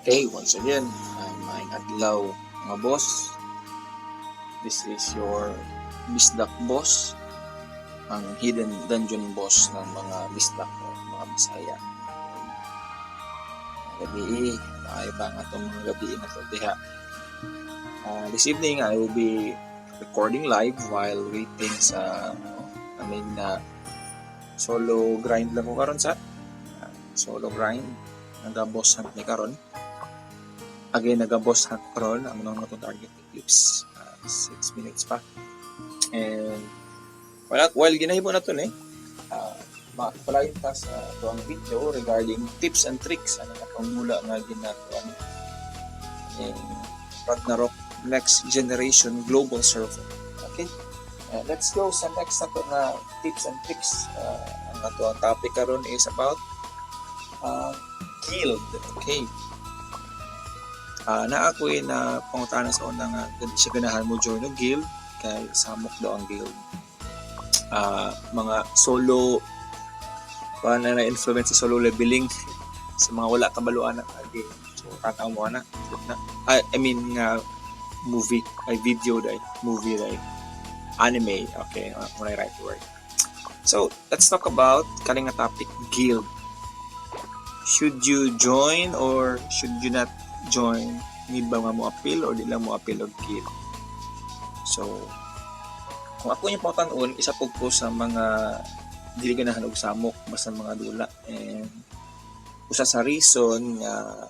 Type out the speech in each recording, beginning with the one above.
Okay, once again, maayong adlaw mga boss. This is your Bisdak boss, ang hidden dungeon boss ng mga Bisdak o mga Bisaya. Gabi, maayo ba nga itong mga gabi na ito diha. This evening, I will be recording live while waiting sa aming solo grind lang ko karon sa solo grind. Nag-boss hunt ni karon. Again, nag-boss hunt karon ang mga target clips. 6 minutes pa. And while ginahibo na ito makapalayon ta sa tuwang video regarding tips and tricks ano na pangmula nga ginagawa in Ragnarok Next Generation Global Server. Okay? Let's go sa next na na tips and tricks. Ang atuang topic karon is about guild. Okay. Na ako'y na pangutana sa una nga siya ganahan mo join ng guild kay samok daw ang guild. Mga solo na influence sa solo leveling sa mga wala kabaluan na game. So tataw mo na. I mean movie ay video dai movie dai anime. Okay, when I write the word. So let's talk about kaning nga topic, guild. Should you join or should you not join? Need ba nga mo appeal or di lang mo appeal og guild? So kung ako yung pangutanon, isa po sa mga dili ganahan og samok basta mga dula, and usa sa reason nga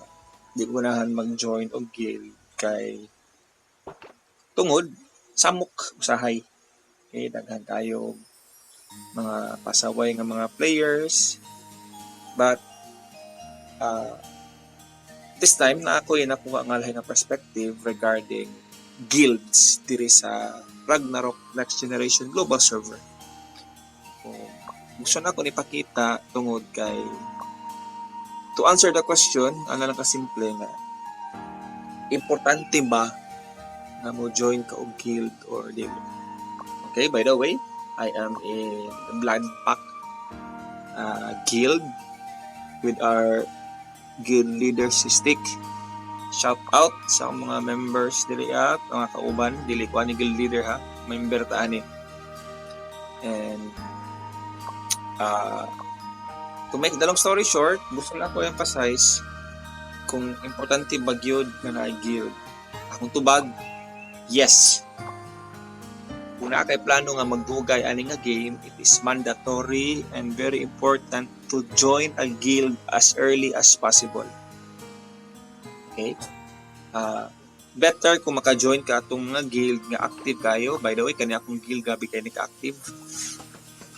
di ko ganahan mag-join og guild kay tungod samok usahay. Okay, daghan tayo mga pasaway nga mga players, but this time na ako yung nakuha nga lahi nga perspective regarding guilds diri sa Ragnarok Next Generation Global Server. So, gusto na ako ipakita tungod kay to answer the question, ano lang kasimple nga importante ba na mo join ka og guild or di mo? Okay, by the way, I am in Blood Pack guild with our guild leader si Stick. Shout out sa mga members dili at mga kauban dili ko ani guild leader ha, member ta ani. And to make the long story short, gusto lang ko emphasize kung importante ba gyud na guild. Akong tubag, yes. Kung na kay plano nga magdugay ani nga game, it is mandatory and very important to join a guild as early as possible. Okay? Better kung maka-join ka atong mga guild nga active kayo. By the way, kani akong guild gabi kay nika-active.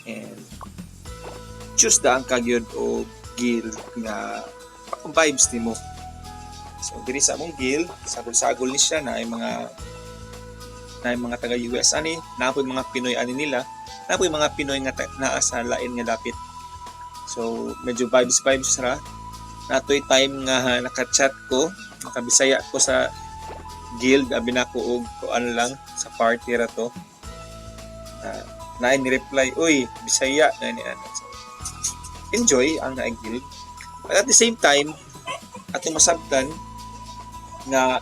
And choose daan ka gyud o guild nga vibes nimo. So diri sa among guild, sagol-sagol ni siya na ay mga taga US ani, napoy mga Pinoy ani nila, napoy mga Pinoy nga naa sa lain nga dapit. So medyo vibes ra. Natoy time nga naka-chat ko, nakabisaya ko sa guild, abi na ko og ano lang sa party ra to. Naay ni reply, "Uy, Bisaya na ni ano." So, enjoy ang naay guild. But at the same time, atong masabtan nga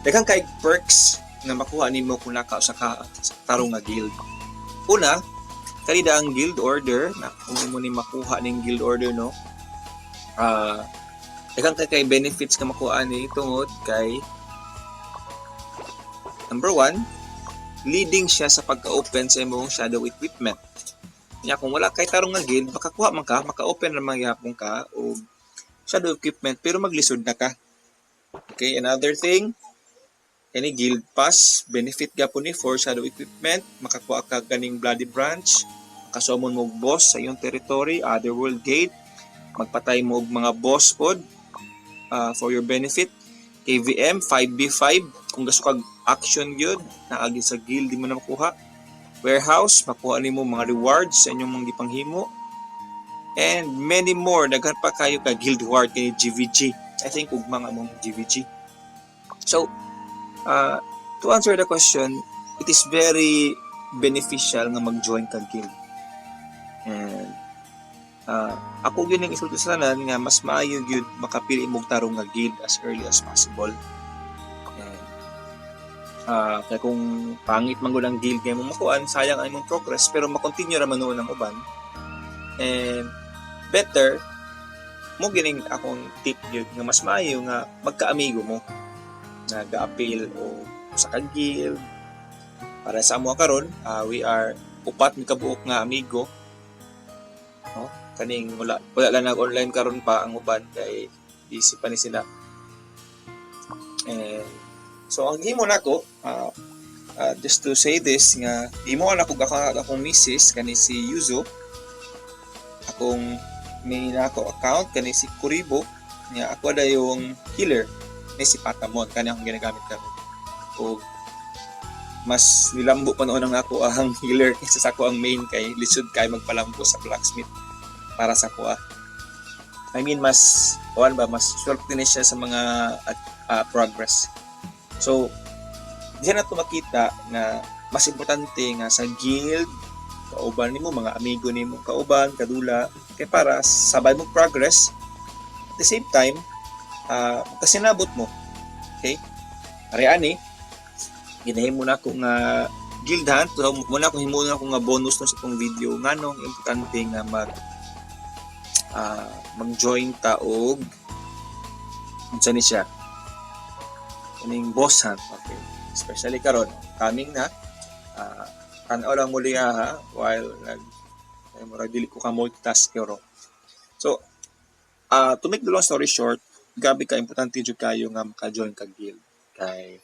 daghang kay perks nga makuha nimo kung naka sa tarong nga guild. Una, kanida ang guild order na kung mo ni makuha ning guild order no. Daghang kay benefits nga makuha ni tungod kay number 1, leading siya sa pagka-open sa imong shadow equipment. Kanya kung wala kay tarong nga guild, makakuha man ka, maka-open naman gyapon ka og shadow equipment pero maglisod na ka. Okay, another thing, any guild pass, benefit gapon ni for shadow equipment, makakuha ka ganing bloody branch, makasummon mo og boss sa iyong territory, otherworld gate, magpatay mo og mga boss pod for your benefit. KVM 5v5 kung gusto kag action gyud na agi sa guild di mo na makuha. Warehouse, makuha nimo mga rewards sa inyong mga gipanghimo. And many more, daghan pa kayo ka guild reward kay GVG. I think ug mga mong GVG. So to answer the question, it is very beneficial nga mag-join ka guild. And Ako gyud ning isulti sa tanan nga mas maayo gyud makapili imong tarong nga guild as early as possible. And, kaya kung pangit man gud ang guild kay mo makuan, sayang ang imong progress, pero makontinue ra man noon ang uban. And better mo gining akong tip gyud nga mas maayo nga magka-amigo mo na ga-appeal o sa ka-guild. Para sa amo karon, we are upat mi kabuok nga amigo. No? Kaning wala lang nag-online karon pa ang uban kay busy pa ni sila. And so ang himo nako, just to say this nga himo na ko akong misis kani si Yuzo. Akong may nako account kani si Kuribo, nga ako da yung healer ni si Patamon kani akong ginagamit karon. O mas nilambo pa noon ang ako ang healer kaysa sa ako ang main kay lisod kay magpalambo sa blacksmith para sa ko. I mean mas mas short din siya sa mga progress. So diyan na makita na mas importante nga sa guild kauban nimo mga amigo nimo kauban kadula kay para sabay mo progress at the same time kasinabot mo. Okay? Ari ani ginahimo na ko nga guild hunt. So, muna ko himuon ako nga bonus no sa itong video nganong importante nga mag-join ta og unsa ni siya kaning boss hunt. Okay, especially karon coming na tan-aw lang muli ha while mura dili ko ka multitask pero so to make the long story short, gabi ka importante jud kayo nga maka-join ka guild kay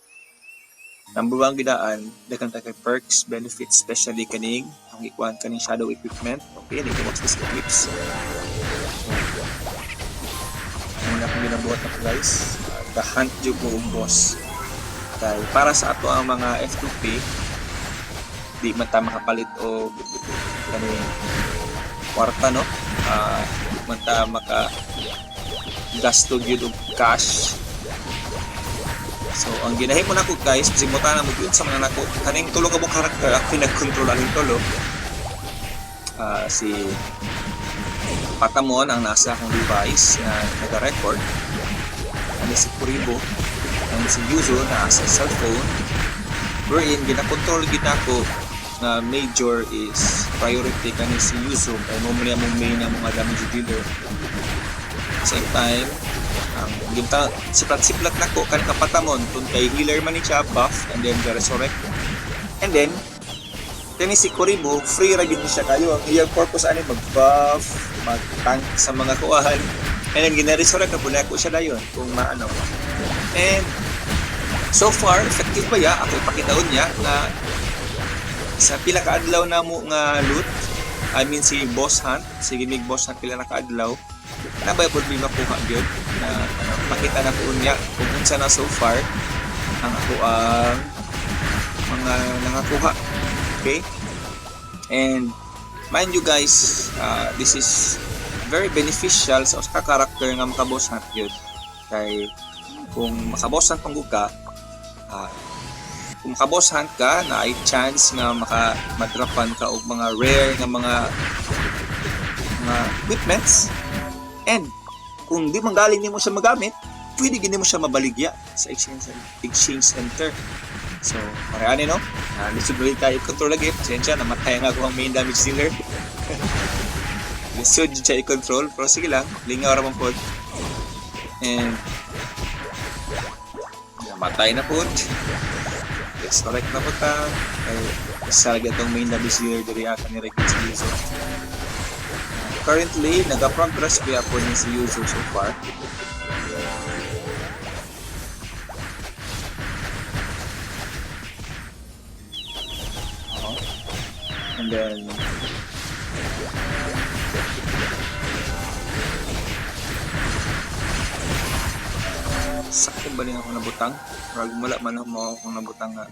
number 1 gidaan daghang ta kay perks, benefits, especially kaning ang ikuan kaning shadow equipment. Okay, ni ko sa clips. Muna akong ginabuhat na guys, the hunt jud ko og boss. Kay para sa ato ang mga F2P di man ta makapalit og kaning kwarta no. Man ta maka gasto gyud og cash. So, ang ginahimo nako guys, kasi muta na mo yun sa mga nako, kaning tulo ka mong karakter, ako nag-control aling tulo. Si Patamon ang nasa akong device na nag-record. Ano si Kuribo, ano si Yuzo na sa cellphone. Wherein, gina-control ginako na major is priority kani si Yuzo, kaya mo muna mong main na mga damage dealer. Same time, siplat-siplat na ko kan Patamon tun kay healer man ni siya buff and then the resurrect and then kani si Kuribo free ra gyud siya kayo ang iyang purpose ani mag-buff mag-tank sa mga kuwahan and then gina-resurrect na pula ko siya dayon kung maano. And so far effective ba ya ako ipakitaon niya na sa pila ka adlaw na mo nga loot, I mean si boss hunt, sige mig boss hunt pila na ka adlaw na ba problema kuha gyud na makita na ko niya kung unsa na so far ang ako ang mga nangakuha. Okay, and mind you guys, this is very beneficial sa usa ka character nga makaboss hunt gyud kay kung makaboss hunt pang ka kung makaboss hunt ka na ay chance nga madrapan ka og mga rare nga mga equipments. And kung di manggaling nimo siya magamit, pwede gini mo siya mabaligya sa exchange center. So, pareani no? Lisod ulit tayo i-control lagi. Pasensya, namatay nga ako ang main damage dealer. Lisod siya i-control. Pero sige lang, lingaw ramang po. And namatay na po. Yes, correct na po ta. Isa lagi itong main damage dealer diri ata ni Rekin sa Yuzo. Currently, nag-progress kaya po ni si Yuzo so far. And then sakto ba rin ako nabutang? Wala man ako nabutang nga.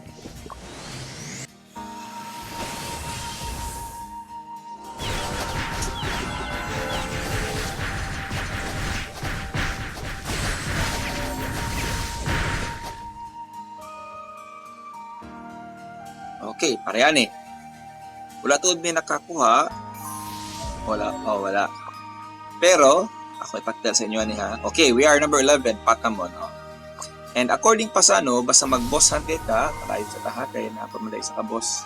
Okay, parehan eh. Wala tuod may nakakuha. Wala. Pero ako ipakita sa inyo ni ha. Okay, we are number 11, Patamon. Oh. And according pa sa ano, basta mag-boss hunt ka, kalayo sa lahat kay napamalay sa ka-boss.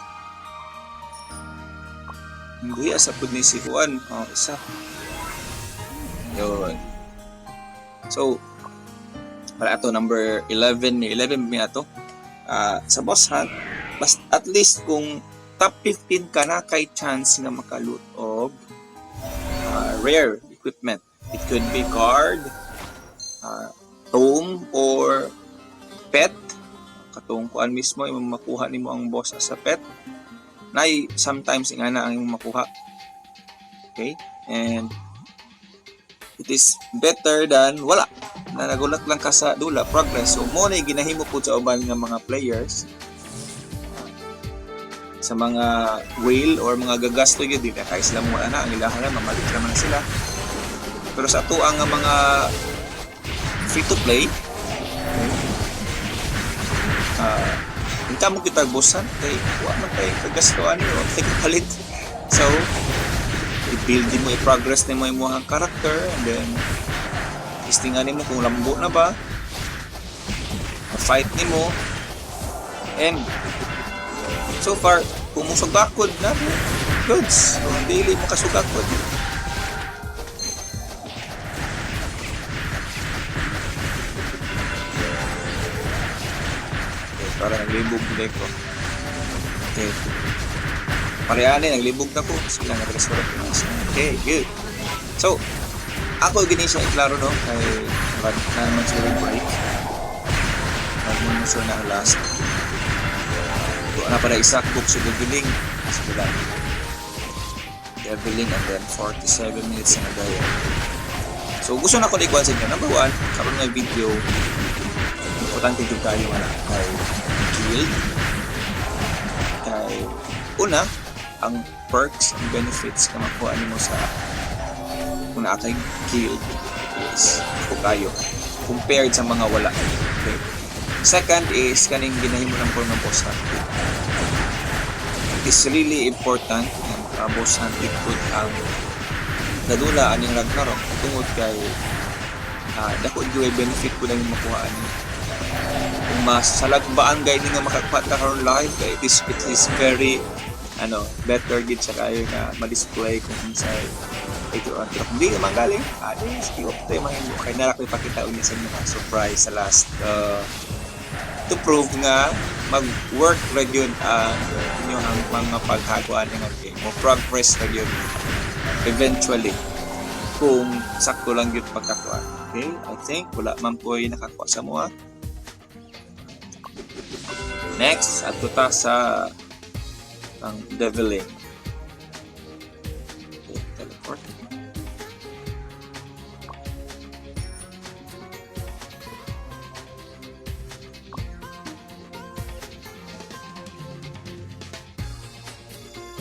Hindi asa pud ni si Juan. Oh, isa. Yun. So, para ato number 11 ni 11 mi ato. Sa boss hunt, basta at least kung top 15 ka na kay chance nga makaloot og rare equipment. It could be card, tome, or pet. Katong kuan mismo imong makuha nimo ang boss as a pet. Nay sometimes nga na ang imong makuha. Okay? And it is better than wala. Na nagulat lang ka sa dula progress. So mo na ginahimo pud sa uban nga mga players sa mga whale or mga gagasto gyud di kay sila mo ana ang ilahan na mamalit naman sila. Pero sa ato ang mga free to play, hinta mo kita bossan kay wa man kay kagastuan ni o kay kapalit. So i-build mo i-progress nimo imong character and then testingan nimo kung lambo na ba, fight nimo, and so far kung musugakod na goods kung daily mo kasugakod. Para naglibog na ko. Okay. Parehane, naglibog na ko. Sila nag-restaurant na. Okay, good. So, ako gini siya iklaro no. Kay na naman sila yung break. Nag-munsure na ang last. Ito na para isa book sa Deviling. Sila. Deviling and then 47 minutes na gaya. So, gusto na ko na-ikuan sa inyo. Number 1, karoon ng video. Importante yung tayo wala kay guild. Kay una, ang perks and benefits na makuha nimo sa kung na kay guild is ako kayo compared sa mga wala. Okay. Second is kaning ginahimo ng form ng boss hunt. It is really important ang boss hunt ikot ang nadula aning Ragnarok tungod kay dako gyud benefit ko lang makuha ani. Kung masalagbaan gay nga makakuha ka karon live kay it is very better gid sa kayo nga ma-display kung inside ito ang pero hindi naman galing ski of tayo mahimo kay nara ko ipakita ulit sa mga surprise sa last to prove nga mag-work ra gyud ang inyong mga paghagwan nga game mo progress ra gyud eventually kung sakto lang gyud pagkakuha. Okay, I think wala man po'y nakakuha sa mga. Next, at ta sa ang Deviling. Okay, teleport.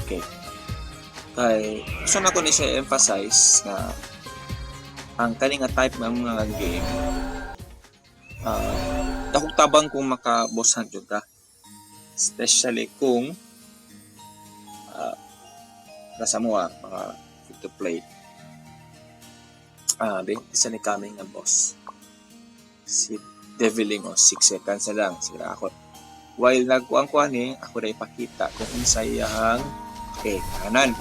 Okay. Kay, gusto na ko ni siya emphasize na ang kaning type ng mga game dakong tabang kung maka-boss hunt yun ka. Especially kung nasa mo mga free to play. Isa ni coming na boss. Si Deviling 6 seconds na lang. Sila ako. While nagkuang-kuha ni, ako na ipakita kung insayang kanan.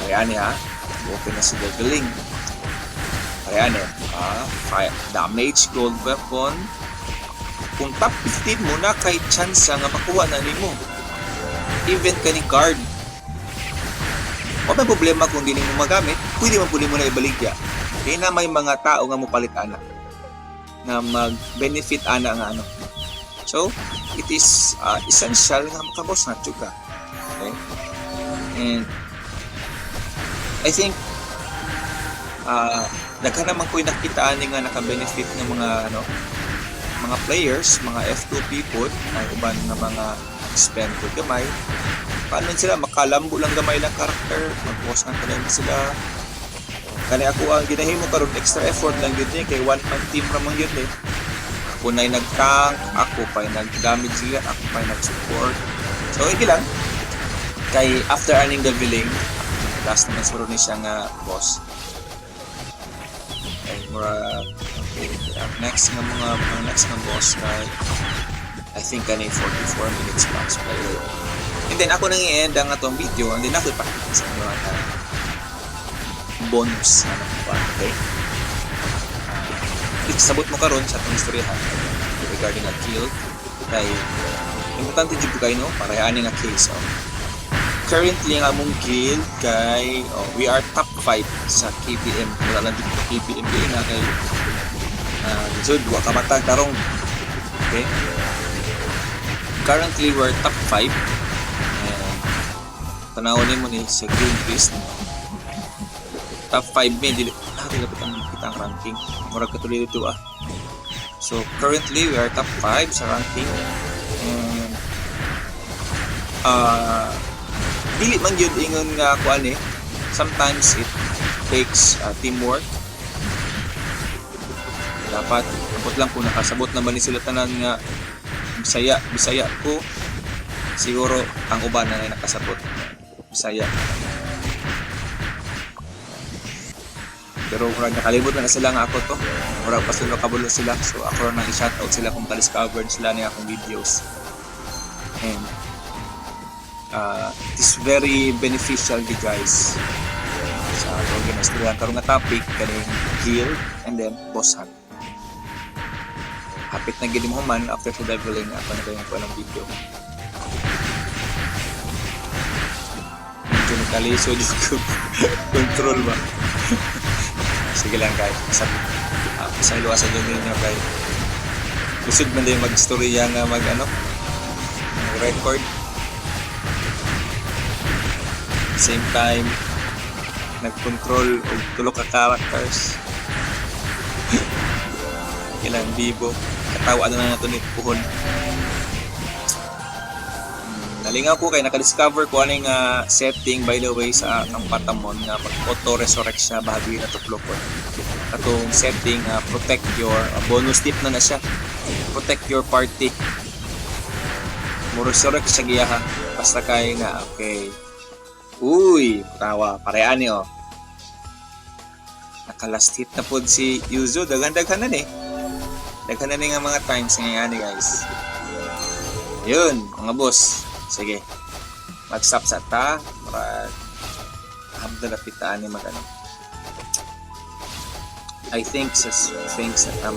Kaya niya, open na si Deviling. Kaya niya, damage gold weapon. Kung top 15 mo na kay chance nga makuha na nimo. Even kaning card. O may problema kung di mo magamit, pwede man puli mo na ibaligya. Kaya na may mga tao nga mo palit ana na mag-benefit ana nga So, it is essential nga makaboss na ka. Okay? And I think daghan naman ko nakita ani nga naka-benefit ng mga players, mga F2 people, ay uban nga mga spend ko gamay. Paano sila makalambo lang gamay lang character, mag-boss na talaga sila. Kani ako ang ginahimo karon extra effort lang yun kay one man team ramang yun Ako na'y nag-tank, ako pa'y nag-damage sila, ako pa'y nag-support. So, hindi lang. Kay after earning the billing, last naman suro ni siya nga boss. And okay, next nga boss kay I think kanay 44 minutes max pa yun. And then ako nang i-end ang atong video and then ako ipakita sa inyo ang bonus okay? Sabot mo karon sa atong istoryahan regarding a kill kay importante jud kayo no para ani nga case currently ang among guild kay we are top 5 sa KBM wala lang jud KBM na kay jud wa ka matag tarong okay currently we're top 5 and tanawon nimo ni sa Green Beast top 5 may dili dapat ang kita ang ranking murag katuloy dito so currently we are top 5 sa ranking and dili man yun ingon nga kuan sometimes it takes teamwork dapat abot lang kung nakasabot naman ni sila tanan nga bisaya ko siguro ang uban na nakasabot bisaya pero murag nakalimutan na sila nga ako to murag pa sila kabulo sila so ako nang i-shoutout sila kung ka-discovered sila niya akong videos and it's very beneficial di guys sa atong ginastoryahan karong nga topic kaning guild and then boss hunt hapit na gid mo man after sa leveling ako na kayong ko ng video medyo nakaliso ko control ba sige lang guys sa iluwasan nyo ninyo guys lusod man din mag-storya nga record same time nag-control og tulo ka characters ilang bibo katawa na nato ni puhon nalingaw ko kay naka-discover ko aning setting by the way sa ang Patamon nga auto resurrect siya bahagi na tuklokon atong setting protect your bonus tip na siya protect your party mo resurrect siya giyaha basta kay nga okay uy tawa parehan ni naka-last hit na pod si Yuzo daghan-daghan na daghan na nga mga times ngayon guys yun mga boss sige mag-stop sa ta para hamda lapitaan ni I think sa Sphinx na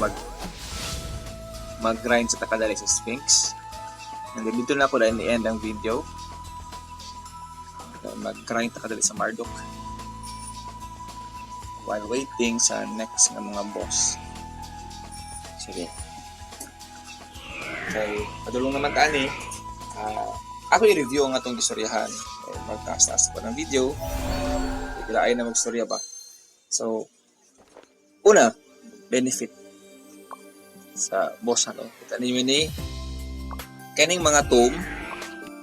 mag-grind sa takadali sa Sphinx and then dito na ako dahil i-end ang video mag-grind takadali sa Marduk while waiting sa next nga mga boss sige okay padulong naman taani ako i-review ang atong istoryahan magtaas-taas pa ng video kailangan na mag-storya ba so una benefit sa boss kita ninyo ni kaning mga tomb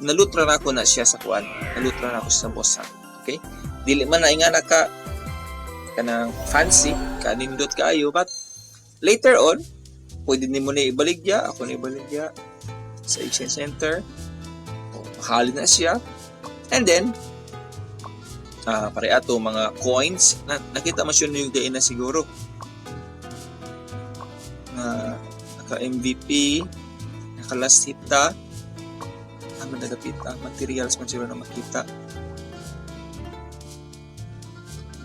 nalutra na ako na siya sa kuan nalutra na ako sa boss okay dili man na ingana ka kanang fancy kanindot kaayo but later on pwede nimo na ibaligya ako na ibaligya sa exchange center mahalin na siya and then pare ato mga coins nakita mo siya yung gain na siguro na naka MVP naka last hit ta ang nagapita materials man siguro na makita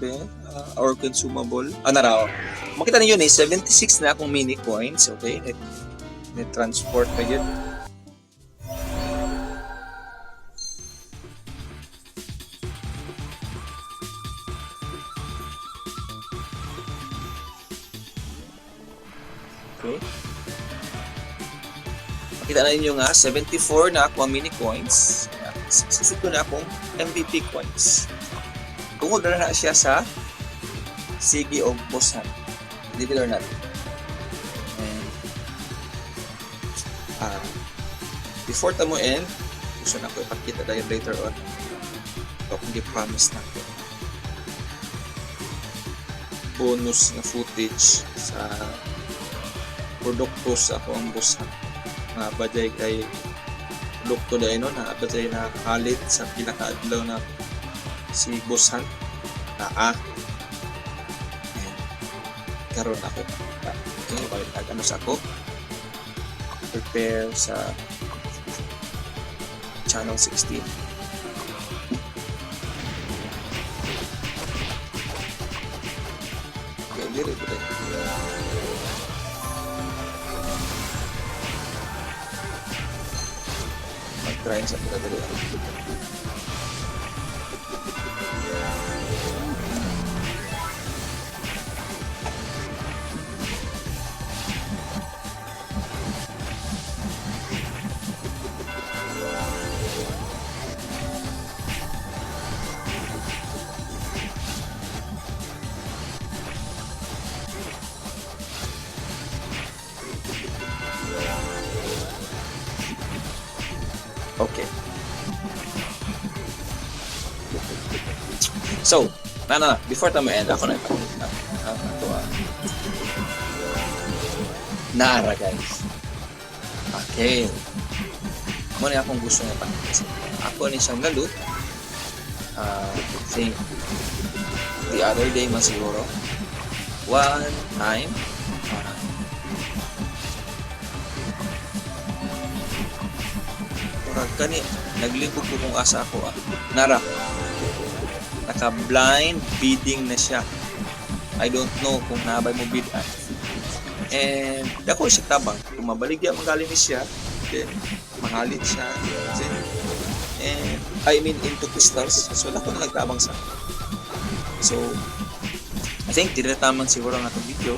then our consumable naraw makita ninyo ni 76 na akong mini coins okay net transport pa yun okay makita na ninyo nga 74 na akong mini coins 62 na akong MVP coins tungod na siya sa Sige o Boss Hunt believe it or not and before tamo end gusto na ko ipakita tayo later on ito kung di-promise na ko bonus na footage sa produkto sa ako ang Boss Hunt na baday kay produkto dahil no na baday na halit sa pinakaadlaw na si Boss Han. Naa. Karon ako. Okay, balik ano sa ako. Prepare sa channel 16. Okay, dire. Mag-try sa pagdadali. Okay. So, before tayo end, ako na ipakita. Ito Nara, guys. Okay. Muna akong gusto niya pakita. Ako ni siyang lalo. Think the other day man siguro. One time. Kani naglibog ko kung asa ako Nara, naka-blind bidding na siya. I don't know kung nabay mo bid and dako siya tabang kung mabaligya magaling ni siya, then mahalit siya, and I mean into crystals, so dako na nagtabang sa. So I think dili tamang siguro ang atong video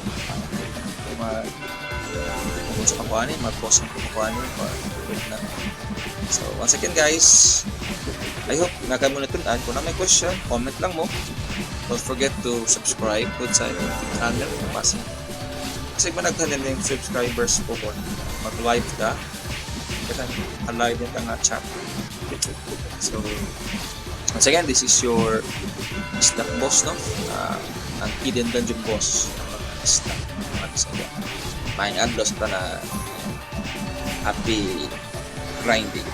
kung sa kakuanin, mag-post ng kakuanin na. So, once again guys, I hope nakamuna-tunan. Kung na may question, comment lang mo. Don't forget to subscribe to sa channel. Kasi managtanin na yung subscribers po ko. Mag-live ka. Kasi alive din ka nga chat. So, once again, this is your stock boss, no? Ang hidden dungeon boss. Stock. Maing adlos pa na happy grinding.